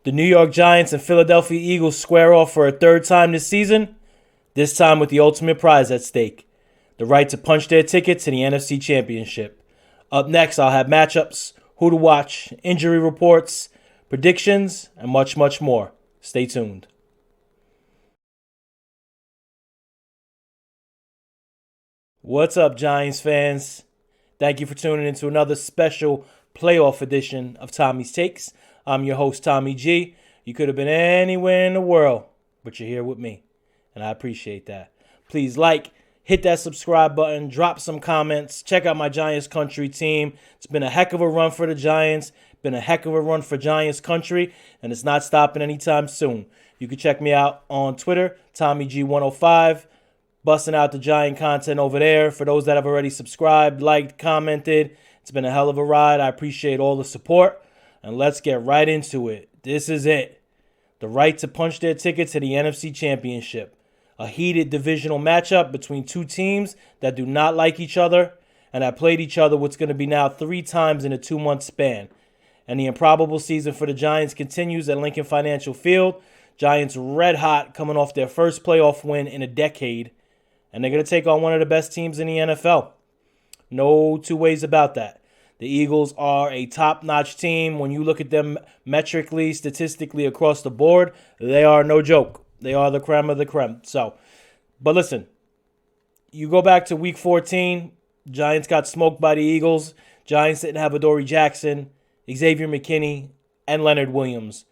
The New York Giants and Philadelphia Eagles square off for a third time this season, this time with the ultimate prize at stake, the right to punch their ticket to the NFC Championship. Up next, I'll have matchups, who to watch, injury reports, predictions, and much, much more. Stay tuned. What's up, Giants fans? Thank you for tuning into another special playoff edition of Tommy's Takes. I'm your host, Tommy G. You could have been anywhere in the world, but you're here with me, and I appreciate that. Please hit that subscribe button, drop some comments, check out my Giants Country team. It's been a heck of a run for the Giants, been a heck of a run for Giants Country, and it's not stopping anytime soon. You can check me out on Twitter, TommyG105, busting out the Giant content over there. For those that have already subscribed, liked, commented, it's been a hell of a ride. I appreciate all the support. And let's get right into it. This is it. The right to punch their ticket to the NFC Championship. A heated divisional matchup between two teams that do not like each other and have played each other what's going to be now 3 times in a 2-month span. And the improbable season for the Giants continues at Lincoln Financial Field. Giants red hot, coming off their first playoff win in a decade. And they're going to take on one of the best teams in the NFL. No two ways about that. The Eagles are a top-notch team. When you look at them metrically, statistically across the board, they are no joke. They are the creme of the creme. But listen, you go back to Week 14, Giants got smoked by the Eagles. Giants didn't have Adoree Jackson, Xavier McKinney, and Leonard Williams.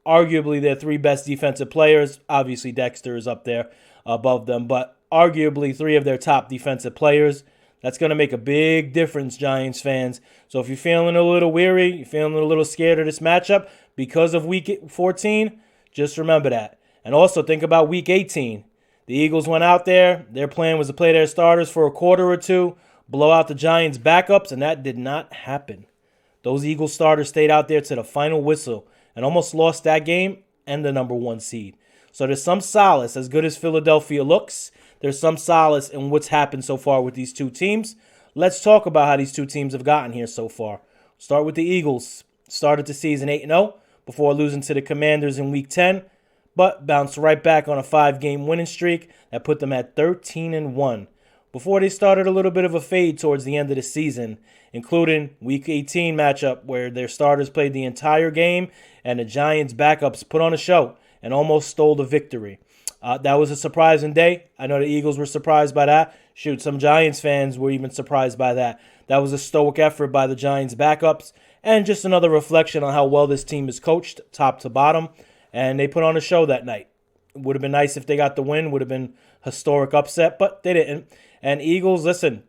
Arguably their 3 best defensive players. Obviously, Dexter is up there above them, but arguably 3 of their top defensive players. That's going to make a big difference, Giants fans. So if you're feeling a little weary, you're feeling a little scared of this matchup because of Week 14, just remember that. And also think about Week 18. The Eagles went out there. Their plan was to play their starters for a quarter or two, blow out the Giants' backups, and that did not happen. Those Eagles starters stayed out there to the final whistle and almost lost that game and the number 1 seed. So there's some solace, as good as Philadelphia looks. There's some solace in what's happened so far with these two teams. Let's talk about how these two teams have gotten here so far. Start with the Eagles. Started the season 8-0 before losing to the Commanders in Week 10, but bounced right back on a 5-game winning streak that put them at 13-1 before they started a little bit of a fade towards the end of the season, including Week 18 matchup where their starters played the entire game and the Giants' backups put on a show and almost stole the victory. That was a surprising day. I know the Eagles were surprised by that. Shoot, some Giants fans were even surprised by that. That was a stoic effort by the Giants' backups and just another reflection on how well this team is coached, top to bottom. And they put on a show that night. It would have been nice if they got the win. Would have been historic upset, but they didn't. And Eagles, listen,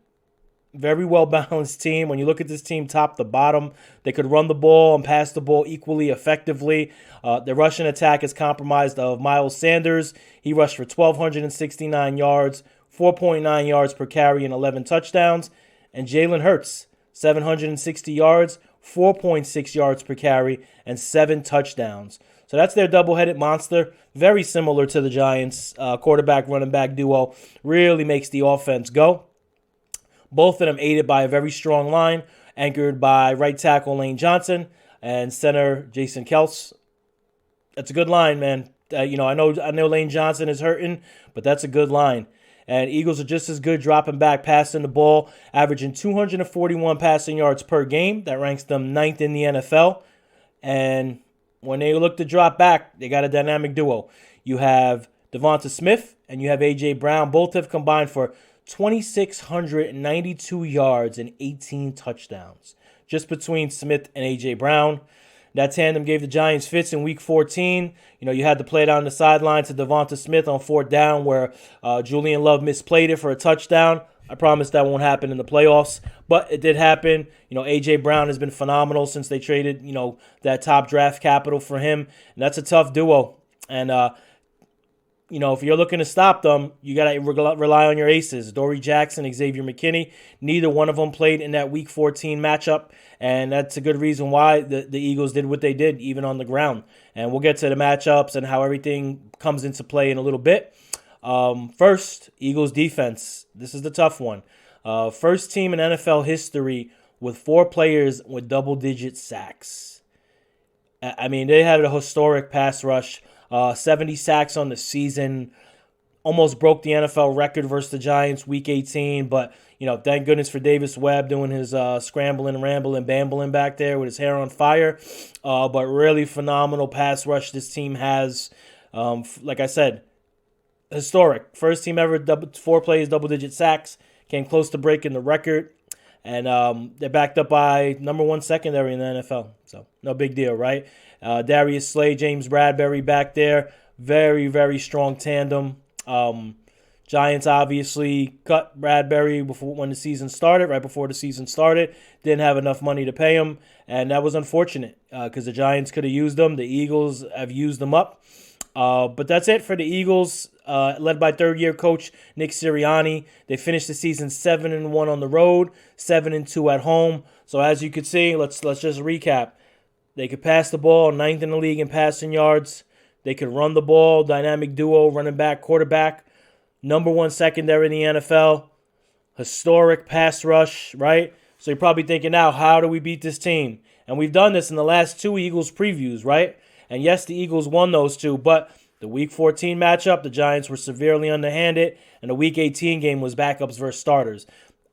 very well-balanced team. When you look at this team top to bottom, they could run the ball and pass the ball equally effectively. The rushing attack is comprised of Miles Sanders. He rushed for 1,269 yards, 4.9 yards per carry, and 11 touchdowns. And Jalen Hurts, 760 yards, 4.6 yards per carry, and 7 touchdowns. So that's their double-headed monster. Very similar to the Giants' quarterback-running back duo. Really makes the offense go. Both of them aided by a very strong line, anchored by right tackle Lane Johnson and center Jason Kels. That's a good line, man. I know Lane Johnson is hurting, but that's a good line. And Eagles are just as good dropping back, passing the ball, averaging 241 passing yards per game. That ranks them 9th in the NFL. And when they look to drop back, they got a dynamic duo. You have Devonta Smith and you have A.J. Brown. Both have combined for 2,692 yards and 18 touchdowns just between Smith and A.J. Brown. That tandem gave the Giants fits in Week 14. You had to play down the sideline to Devonta Smith on 4th down where Julian Love misplayed it for a touchdown. I promise that won't happen in the playoffs, but it did happen. A.J. Brown has been phenomenal since they traded, that top draft capital for him. And that's a tough duo. And, if you're looking to stop them, you got to rely on your aces. Adoree Jackson, Xavier McKinney. Neither one of them played in that Week 14 matchup, and that's a good reason why the Eagles did what they did, even on the ground. And we'll get to the matchups and how everything comes into play in a little bit. First, Eagles defense. This is the tough one. First team in NFL history with 4 players with double-digit sacks. I mean, they had a historic pass rush, 70 sacks on the season, almost broke the NFL record versus the Giants week 18. But, thank goodness for Davis Webb doing his scrambling, rambling, bambling back there with his hair on fire. But really phenomenal pass rush this team has. Like I said, historic. First team ever, 4 plays, double-digit sacks. Came close to breaking the record. And they're backed up by number 1 secondary in the NFL. So no big deal, right? Darius Slay, James Bradbury back there. Very, very strong tandem. Giants obviously cut Bradbury when the season started, right before the season started. Didn't have enough money to pay him. And that was unfortunate because the Giants could have used them. The Eagles have used them up. But that's it for the Eagles, led by third-year coach Nick Sirianni. They finished the season 7-1 on the road, 7-2 at home. So as you can see, let's just recap. They could pass the ball, 9th in the league in passing yards. They could run the ball, dynamic duo, running back, quarterback. Number 1 secondary in the NFL. Historic pass rush, right? So you're probably thinking now, how do we beat this team? And we've done this in the last 2 Eagles previews, right? And yes, the Eagles won those 2, but the Week 14 matchup, the Giants were severely underhanded, and the Week 18 game was backups versus starters.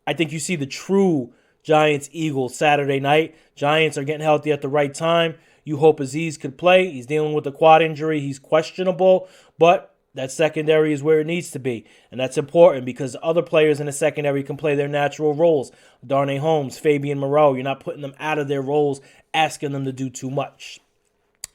I think you see the true Giants-Eagles Saturday night. Giants are getting healthy at the right time. You hope Azeez could play. He's dealing with a quad injury. He's questionable, but that secondary is where it needs to be, and that's important because other players in the secondary can play their natural roles. Darnay Holmes, Fabian Moreau, you're not putting them out of their roles, asking them to do too much.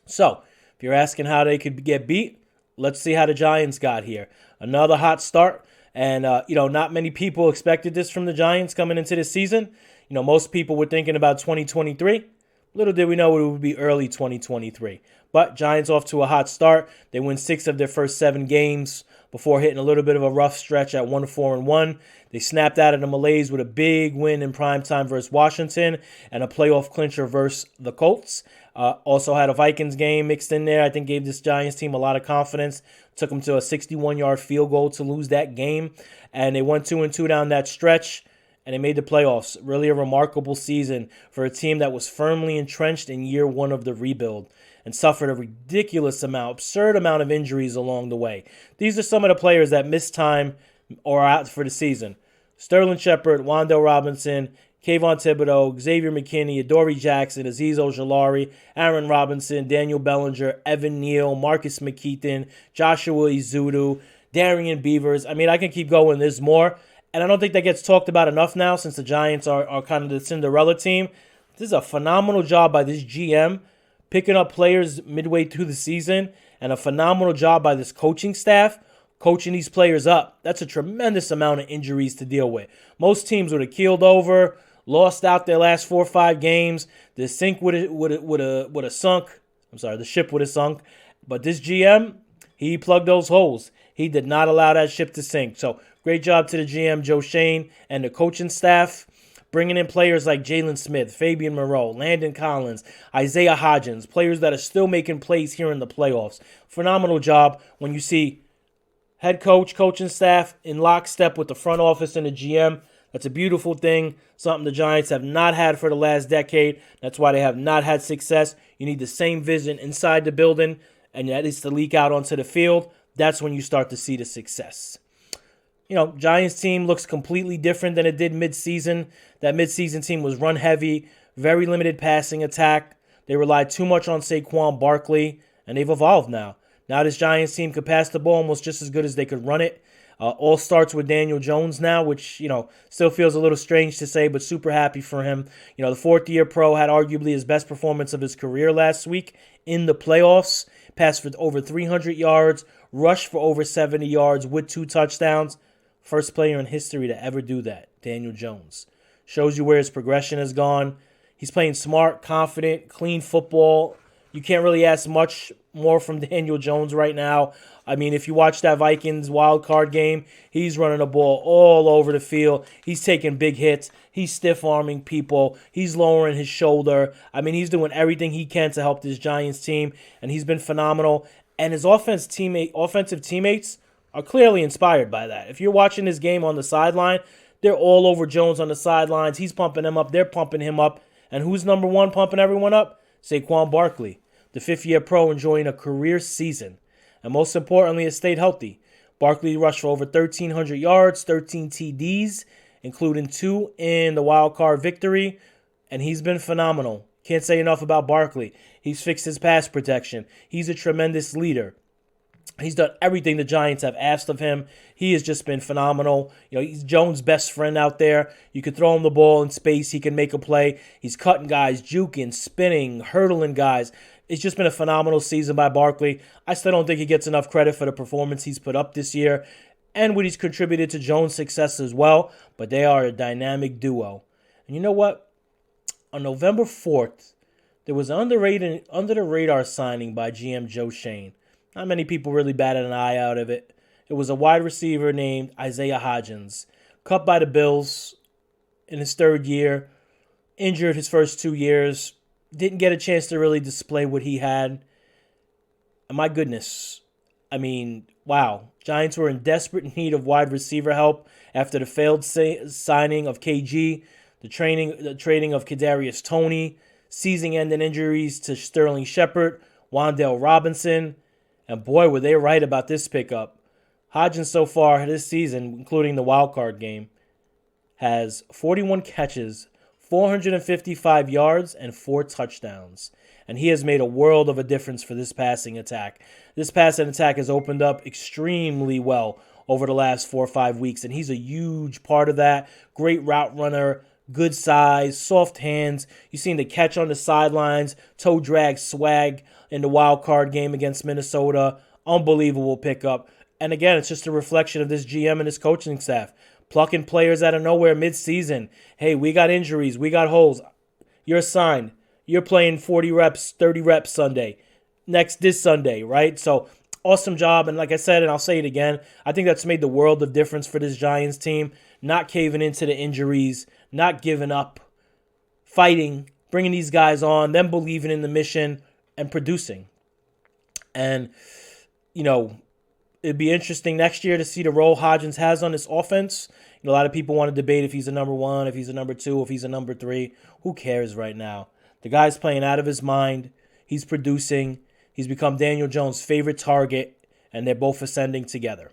So, if you're asking how they could get beat, let's see how the Giants got here. Another hot start, and, not many people expected this from the Giants coming into this season. Most people were thinking about 2023. Little did we know it would be early 2023. But Giants off to a hot start. They win 6 of their first 7 games before hitting a little bit of a rough stretch at 1-4-1. They snapped out of the malaise with a big win in primetime versus Washington and a playoff clincher versus the Colts. Also had a Vikings game mixed in there. I think gave this Giants team a lot of confidence. Took them to a 61-yard field goal to lose that game. And they went 2-2 down that stretch, and they made the playoffs. Really a remarkable season for a team that was firmly entrenched in year 1 of the rebuild and suffered a ridiculous absurd amount of injuries along the way. These are some of the players that missed time or are out for the season. Sterling Shepard, Wan'Dale Robinson, Kayvon Thibodeau, Xavier McKinney, Adoree Jackson, Azeez Ojulari, Aaron Robinson, Daniel Bellinger, Evan Neal, Marcus McKeithen, Joshua Ezeudu, Darian Beavers. I mean, I can keep going. There's more. And I don't think that gets talked about enough now since the Giants are kind of the Cinderella team. This is a phenomenal job by this GM picking up players midway through the season, and a phenomenal job by this coaching staff coaching these players up. That's a tremendous amount of injuries to deal with. Most teams would have keeled over, lost out their last 4 or 5 games. The ship would have sunk. But this GM, he plugged those holes. He did not allow that ship to sink. So great job to the GM, Joe Shane, and the coaching staff. Bringing in players like Jalen Smith, Fabian Moreau, Landon Collins, Isaiah Hodgins, players that are still making plays here in the playoffs. Phenomenal job when you see head coach, coaching staff in lockstep with the front office and the GM. That's a beautiful thing, something the Giants have not had for the last decade. That's why they have not had success. You need the same vision inside the building, and that is to leak out onto the field. That's when you start to see the success. Giants team looks completely different than it did midseason. That midseason team was run heavy, very limited passing attack. They relied too much on Saquon Barkley, and they've evolved now. Now this Giants team could pass the ball almost just as good as they could run it. All starts with Daniel Jones now, which, still feels a little strange to say, but super happy for him. The fourth-year pro had arguably his best performance of his career last week in the playoffs. Passed for over 300 yards, rushed for over 70 yards with 2 touchdowns. First player in history to ever do that, Daniel Jones. Shows you where his progression has gone. He's playing smart, confident, clean football. You can't really ask much more from Daniel Jones right now. I mean, if you watch that Vikings wild card game, he's running the ball all over the field. He's taking big hits. He's stiff-arming people. He's lowering his shoulder. I mean, he's doing everything he can to help this Giants team, and he's been phenomenal. And his offensive teammates are clearly inspired by that. If you're watching this game on the sideline, they're all over Jones on the sidelines. He's pumping them up. They're pumping him up. And who's number one pumping everyone up? Saquon Barkley. the fifth-year pro enjoying a career season. And most importantly, has stayed healthy. Barkley rushed for over 1,300 yards, 13 TDs, including 2 in the wild card victory, and he's been phenomenal. Can't say enough about Barkley. He's fixed his pass protection. He's a tremendous leader. He's done everything the Giants have asked of him. He has just been phenomenal. He's Jones' best friend out there. You could throw him the ball in space. He can make a play. He's cutting guys, juking, spinning, hurdling guys. It's just been a phenomenal season by Barkley. I still don't think he gets enough credit for the performance he's put up this year and what he's contributed to Jones' success as well. But they are a dynamic duo. And you know what? On November 4th, there was an under-the-radar signing by GM Joe Schoen. Not many people really batted an eye out of it. It was a wide receiver named Isaiah Hodgins, cut by the Bills in his third year, injured his first 2 years, didn't get a chance to really display what he had. And my goodness, wow. Giants were in desperate need of wide receiver help after the failed signing of KG, the trading of Kadarius Toney, season-ending injuries to Sterling Shepard, Wan'Dale Robinson. And boy, were they right about this pickup. Hodgins so far this season, including the wild card game, has 41 catches, 455 yards, and 4 touchdowns. And he has made a world of a difference for this passing attack. This passing attack has opened up extremely well over the last 4 or 5 weeks, and he's a huge part of that. Great route runner, good size, soft hands. You've seen the catch on the sidelines, toe drag swag in the wild card game against Minnesota. Unbelievable pickup. And again, it's just a reflection of this GM and his coaching staff. Plucking players out of nowhere mid-season. Hey, we got injuries. We got holes. You're assigned. You're playing 40 reps, 30 reps Sunday. This Sunday, right? So, awesome job. And like I said, and I'll say it again, I think that's made the world of difference for this Giants team. Not caving into the injuries. Not giving up. Fighting. Bringing these guys on. Them believing in the mission. And producing. And, it'd be interesting next year to see the role Hodgins has on this offense. A lot of people want to debate if he's a number 1, if he's a number 2, if he's a number 3. Who cares right now? The guy's playing out of his mind. He's producing. He's become Daniel Jones' favorite target, and they're both ascending together.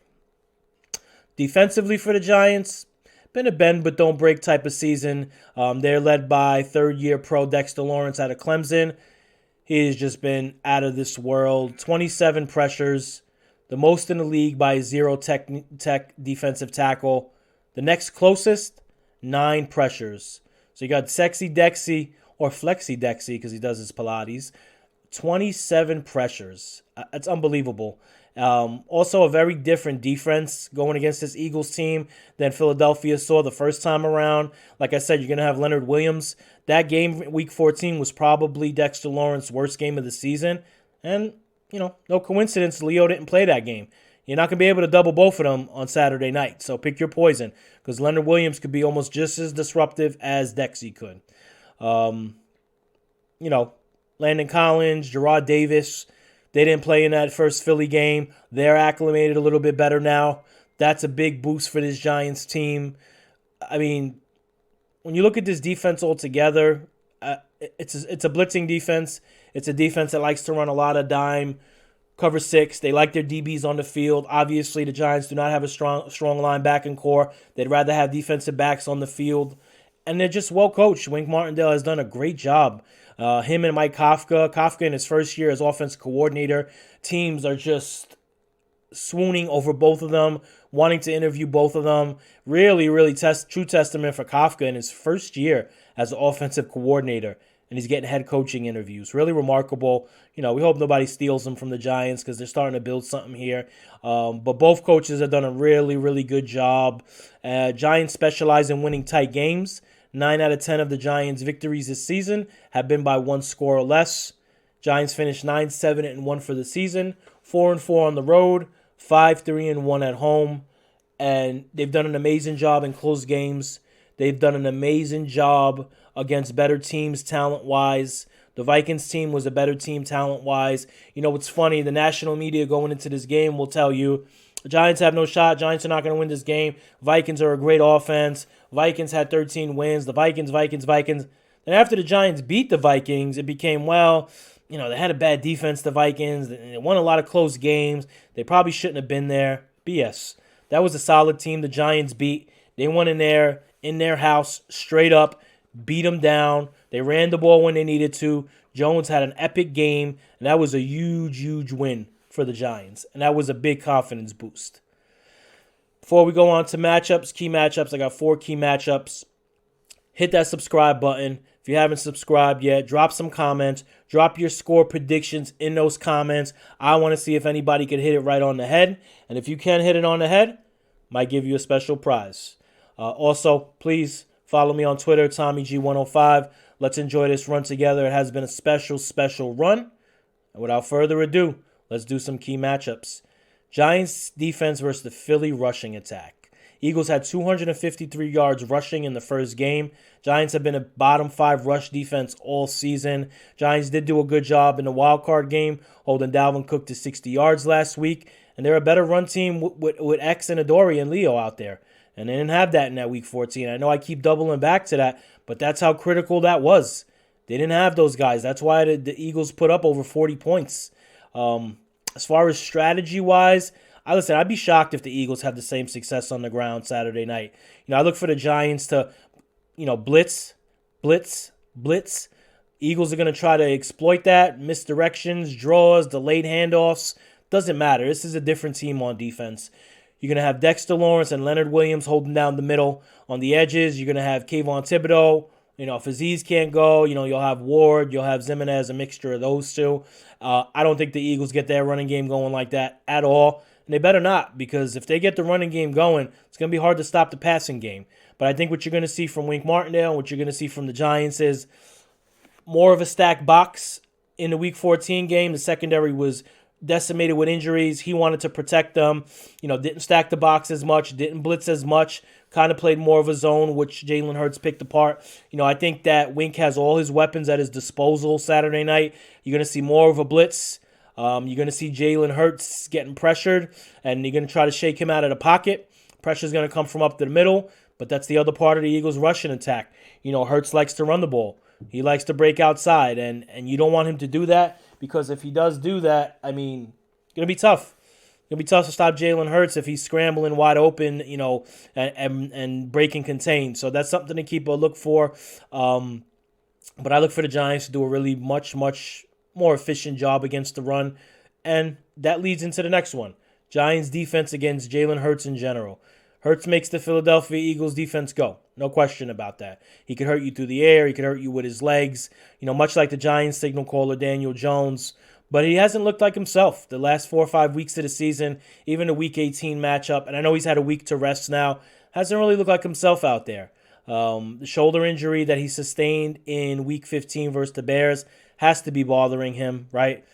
Defensively for the Giants, been a bend but don't break type of season. They're led by third-year pro Dexter Lawrence out of Clemson. He's just been out of this world. 27 pressures, the most in the league by 0 tech defensive tackle. The next closest, 9 pressures. So you got Sexy Dexy, or Flexi Dexy because he does his Pilates. 27 pressures. That's unbelievable. Also a very different defense going against this Eagles team than Philadelphia saw the first time around. Like I said, you're going to have Leonard Williams. That game, Week 14, was probably Dexter Lawrence's worst game of the season. And, no coincidence, Leo didn't play that game. You're not going to be able to double both of them on Saturday night. So pick your poison because Leonard Williams could be almost just as disruptive as Dexy could. Landon Collins, Gerard Davis, they didn't play in that first Philly game. They're acclimated a little bit better now. That's a big boost for this Giants team. When you look at this defense altogether, it's a blitzing defense. It's a defense that likes to run a lot of dime, cover 6. They like their DBs on the field. Obviously, the Giants do not have a strong linebacking core. They'd rather have defensive backs on the field. And they're just well coached. Wink Martindale has done a great job. Him and Mike Kafka. Kafka in his first year as offensive coordinator. Teams are just swooning over both of them, wanting to interview both of them. Really, really true testament for Kafka in his first year as an offensive coordinator. And he's getting head coaching interviews. Really remarkable. We hope nobody steals him from the Giants because they're starting to build something here. But both coaches have done a really, really good job. Giants specialize in winning tight games. 9 out of 10 of the Giants' victories this season have been by 1 score or less. Giants finished 9-7-1 for the season, 4-4 on the road, 5-3-1 at home. And they've done an amazing job in close games. They've done an amazing job against better teams talent-wise. The Vikings team was a better team talent-wise. What's funny, the national media going into this game will tell you, the Giants have no shot. Giants are not going to win this game. Vikings are a great offense. Vikings had 13 wins. The Vikings. Then after the Giants beat the Vikings, it became, they had a bad defense, the Vikings. They won a lot of close games. They probably shouldn't have been there. BS. That was a solid team the Giants beat. They went in their house, straight up, beat them down. They ran the ball when they needed to. Jones had an epic game, and that was a huge, huge win for the Giants. And that was a big confidence boost. Before we go on to matchups, key matchups, I got 4 key matchups. Hit that subscribe button. If you haven't subscribed yet, drop some comments. Drop your score predictions in those comments. I want to see if anybody can hit it right on the head. And if you can hit it on the head, might give you a special prize. Also, please follow me on Twitter, TommyG105. Let's enjoy this run together. It has been a special, special run. And without further ado, let's do some key matchups. Giants defense versus the Philly rushing attack. Eagles had 253 yards rushing in the first game. Giants have been a bottom 5 rush defense all season. Giants did do a good job in the wild card game, holding Dalvin Cook to 60 yards last week. And they're a better run team with X and Adoree and Leo out there. And they didn't have that in that week 14. I know I keep doubling back to that, but that's how critical that was. They didn't have those guys. That's why the Eagles put up over 40 points. As far as strategy-wise, I'd be shocked if the Eagles had the same success on the ground Saturday night. I look for the Giants to, blitz. Eagles are going to try to exploit that. Misdirections, draws, delayed handoffs. Doesn't matter. This is a different team on defense. You're going to have Dexter Lawrence and Leonard Williams holding down the middle. On the edges, you're going to have Kayvon Thibodeau. If Aziz can't go, you'll have Ward, you'll have Zimenez, a mixture of those two. I don't think the Eagles get their running game going like that at all. And they better not, because if they get the running game going, it's going to be hard to stop the passing game. But I think what you're going to see from Wink Martindale and what you're going to see from the Giants is more of a stacked box in the Week 14 game. The secondary was decimated with injuries. He wanted to protect them. Didn't stack the box as much, didn't blitz as much, kind of played more of a zone, which Jalen Hurts picked apart. I think that Wink has all his weapons at his disposal Saturday night. You're going to see more of a blitz. You're going to see Jalen Hurts getting pressured, and you're going to try to shake him out of the pocket. Pressure's going to come from up the middle, but that's the other part of the Eagles' rushing attack. Hurts likes to run the ball. He likes to break outside, and you don't want him to do that, because if he does do that, it's going to be tough. It's going to be tough to stop Jalen Hurts if he's scrambling wide open, and breaking contained. So that's something to keep a look for. But I look for the Giants to do a really much, much more efficient job against the run. And that leads into the next one. Giants defense against Jalen Hurts in general. Hurts makes the Philadelphia Eagles defense go. No question about that. He could hurt you through the air. He could hurt you with his legs. Much like the Giants signal caller Daniel Jones. But he hasn't looked like himself the last 4 or 5 weeks of the season, even the Week 18 matchup. And I know he's had a week to rest now. Hasn't really looked like himself out there. The shoulder injury that he sustained in Week 15 versus the Bears has to be bothering him, right?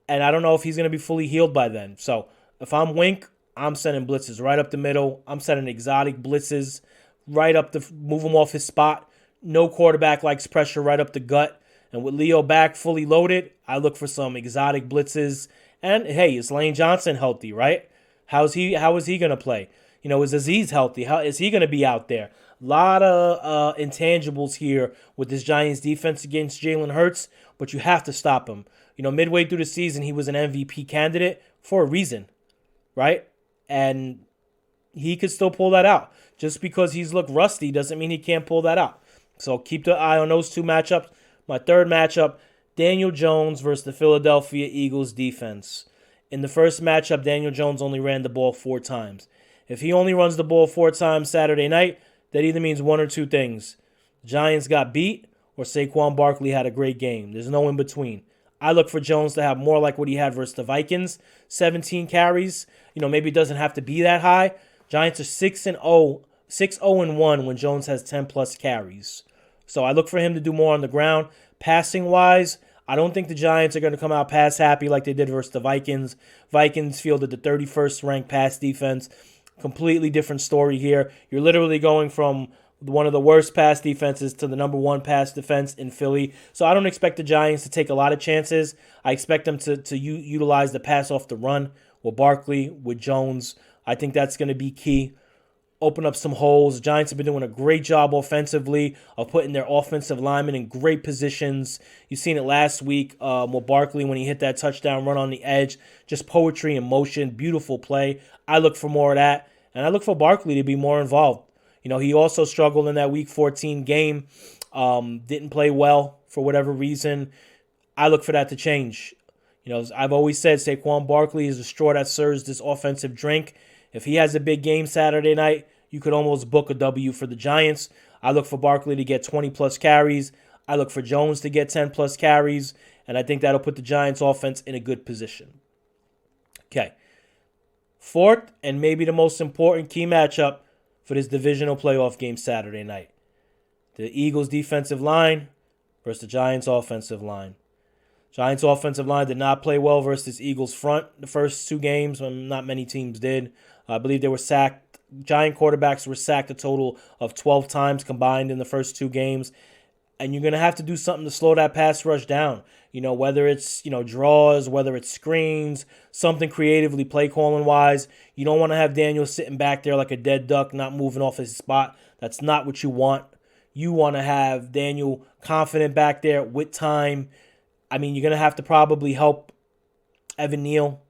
And I don't know if he's going to be fully healed by then. So if I'm Wink, I'm sending blitzes right up the middle. I'm sending exotic blitzes right up to move him off his spot. No quarterback likes pressure right up the gut. And with Leo back fully loaded, I look for some exotic blitzes. And hey, is Lane Johnson healthy, right? How is he going to play? Is Aziz healthy? How is he going to be out there? A lot of intangibles here with this Giants defense against Jalen Hurts, but you have to stop him. Midway through the season, he was an MVP candidate for a reason, right? And he could still pull that out. Just because he's looked rusty doesn't mean he can't pull that out. So keep the eye on those 2 matchups. My third matchup, Daniel Jones versus the Philadelphia Eagles defense. In the first matchup, Daniel Jones only ran the ball 4 times. If he only runs the ball 4 times Saturday night, that either means one or 2 things. Giants got beat or Saquon Barkley had a great game. There's no in between. I look for Jones to have more like what he had versus the Vikings, 17 carries. Maybe it doesn't have to be that high. Giants are 6-0-1 when Jones has 10-plus carries. So I look for him to do more on the ground. Passing-wise, I don't think the Giants are going to come out pass-happy like they did versus the Vikings. Vikings fielded the 31st ranked pass defense. Completely different story here. You're literally going from one of the worst pass defenses to the number 1 pass defense in Philly. So I don't expect the Giants to take a lot of chances. I expect them to utilize the pass off the run with Barkley, with Jones. I think that's going to be key. open up some holes. The Giants have been doing a great job offensively of putting their offensive linemen in great positions. You've seen it last week with Barkley when he hit that touchdown run on the edge. Just poetry in motion, beautiful play. I look for more of that, and I look for Barkley to be more involved. He also struggled in that Week 14 game, didn't play well for whatever reason. I look for that to change. I've always said Saquon Barkley is the straw that serves this offensive drink. If he has a big game Saturday night, you could almost book a W for the Giants. I look for Barkley to get 20-plus carries. I look for Jones to get 10-plus carries. And I think that'll put the Giants' offense in a good position. Okay. Fourth, and maybe the most important key matchup for this divisional playoff game Saturday night. The Eagles' defensive line versus the Giants' offensive line. Giants' offensive line did not play well versus Eagles' front the first two games. Not many teams did. I believe they were sacked. Giant quarterbacks were sacked a total of 12 times combined in the first two games. And you're going to have to do something to slow that pass rush down. Whether it's, draws, whether it's screens, something creatively play calling wise. You don't want to have Daniel sitting back there like a dead duck, not moving off his spot. That's not what you want. You want to have Daniel confident back there with time. You're going to have to probably help Evan Neal.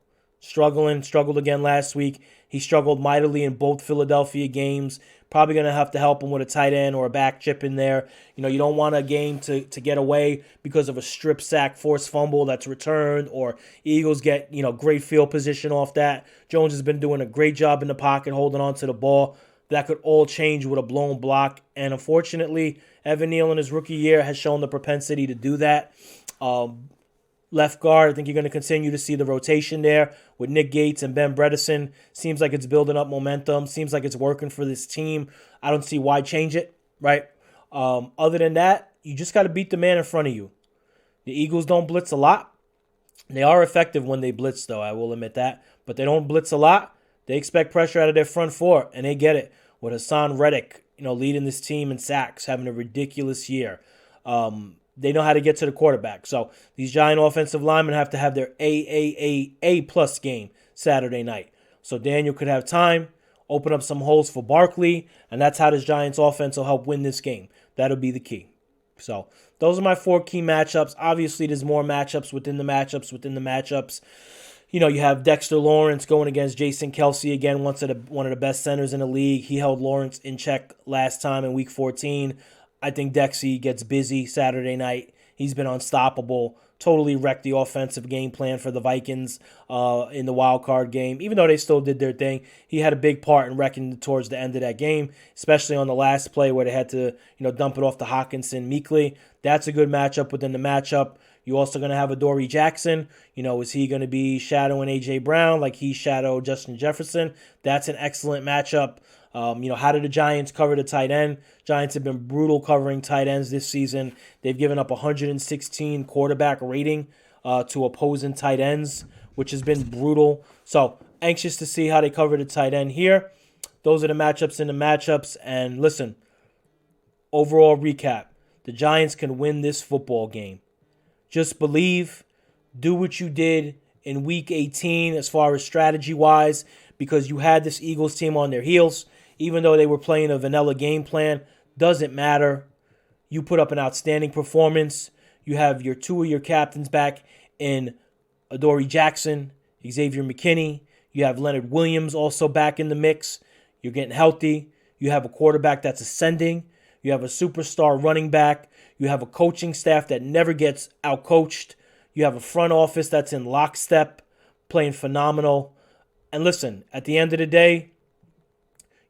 Struggled again last week. He struggled mightily in both Philadelphia games. Probably going to have to help him with a tight end or a back chip in there. You don't want a game to get away because of a strip sack, forced fumble that's returned, or Eagles get, great field position off that. Jones has been doing a great job in the pocket, holding on to the ball. That could all change with a blown block. And unfortunately, Evan Neal in his rookie year has shown the propensity to do that. Left guard, I think you're going to continue to see the rotation there with Nick Gates and Ben Bredesen. Seems like it's building up momentum. Seems like it's working for this team. I don't see why change it, right? Other than that, you just got to beat the man in front of you. The Eagles don't blitz a lot. They are effective when they blitz, though, I will admit that. But they don't blitz a lot. They expect pressure out of their front four, and they get it. With Hassan Reddick, leading this team in sacks, having a ridiculous year. They know how to get to the quarterback. So these Giant offensive linemen have to have their A+ game Saturday night. So Daniel could have time, open up some holes for Barkley, and that's how this Giants offense will help win this game. That'll be the key. So those are my four key matchups. Obviously, there's more matchups within the matchups. You have Dexter Lawrence going against Jason Kelce again, one of the best centers in the league. He held Lawrence in check last time in Week 14. I think Dexy gets busy Saturday night. He's been unstoppable. Totally wrecked the offensive game plan for the Vikings in the wild card game. Even though they still did their thing, he had a big part in wrecking towards the end of that game, especially on the last play where they had to, dump it off to Hawkinson meekly. That's a good matchup within the matchup. You're also going to have Adoree Jackson. Is he going to be shadowing A.J. Brown like he shadowed Justin Jefferson? That's an excellent matchup. How did the Giants cover the tight end? Giants have been brutal covering tight ends this season. They've given up 116 quarterback rating to opposing tight ends, which has been brutal. So anxious to see how they cover the tight end here. Those are the matchups in the matchups. And listen, overall recap, the Giants can win this football game. Just believe, do what you did in Week 18 as far as strategy-wise, because you had this Eagles team on their heels. Even though they were playing a vanilla game plan, doesn't matter. You put up an outstanding performance. You have two of your captains back in Adoree Jackson, Xavier McKinney. You have Leonard Williams also back in the mix. You're getting healthy. You have a quarterback that's ascending. You have a superstar running back. You have a coaching staff that never gets outcoached. You have a front office that's in lockstep, playing phenomenal. And listen, at the end of the day,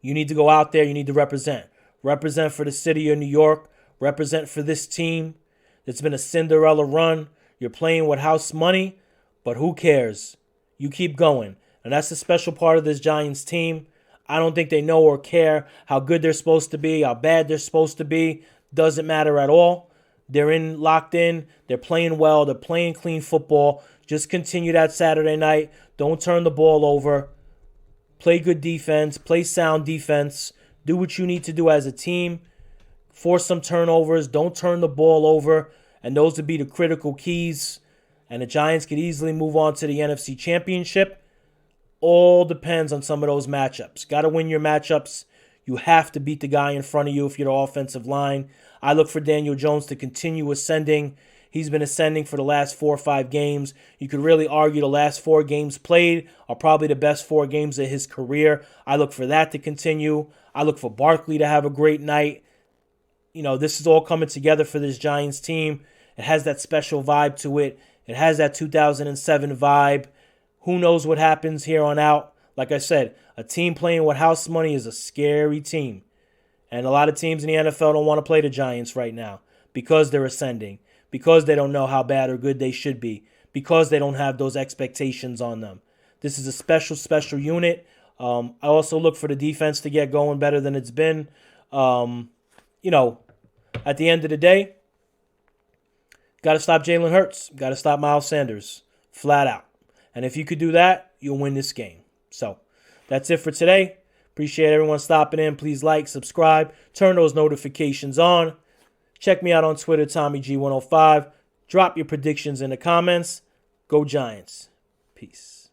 you need to go out there. You need to represent. Represent for the city of New York. Represent for this team. It's been a Cinderella run. You're playing with house money, but who cares? You keep going. And that's the special part of this Giants team. I don't think they know or care how good they're supposed to be, how bad they're supposed to be. Doesn't matter at all. They're locked in. They're playing well. They're playing clean football. Just continue that Saturday night. Don't turn the ball over. Play good defense. Play sound defense. Do what you need to do as a team. Force some turnovers. Don't turn the ball over. And those would be the critical keys. And the Giants could easily move on to the NFC Championship. All depends on some of those matchups. Got to win your matchups. You have to beat the guy in front of you if you're the offensive line. I look for Daniel Jones to continue ascending. He's been ascending for the last 4 or 5 games. You could really argue the last 4 games played are probably the best 4 games of his career. I look for that to continue. I look for Barkley to have a great night. This is all coming together for this Giants team. It has that special vibe to it. It has that 2007 vibe. Who knows what happens here on out? Like I said, a team playing with house money is a scary team. And a lot of teams in the NFL don't want to play the Giants right now because they're ascending, because they don't know how bad or good they should be, because they don't have those expectations on them. This is a special, special unit. I also look for the defense to get going better than it's been. At the end of the day, got to stop Jalen Hurts. Got to stop Miles Sanders. Flat out. And if you could do that, you'll win this game. So that's it for today. Appreciate everyone stopping in. Please like, subscribe, turn those notifications on. Check me out on Twitter, TommyG105. Drop your predictions in the comments. Go Giants. Peace.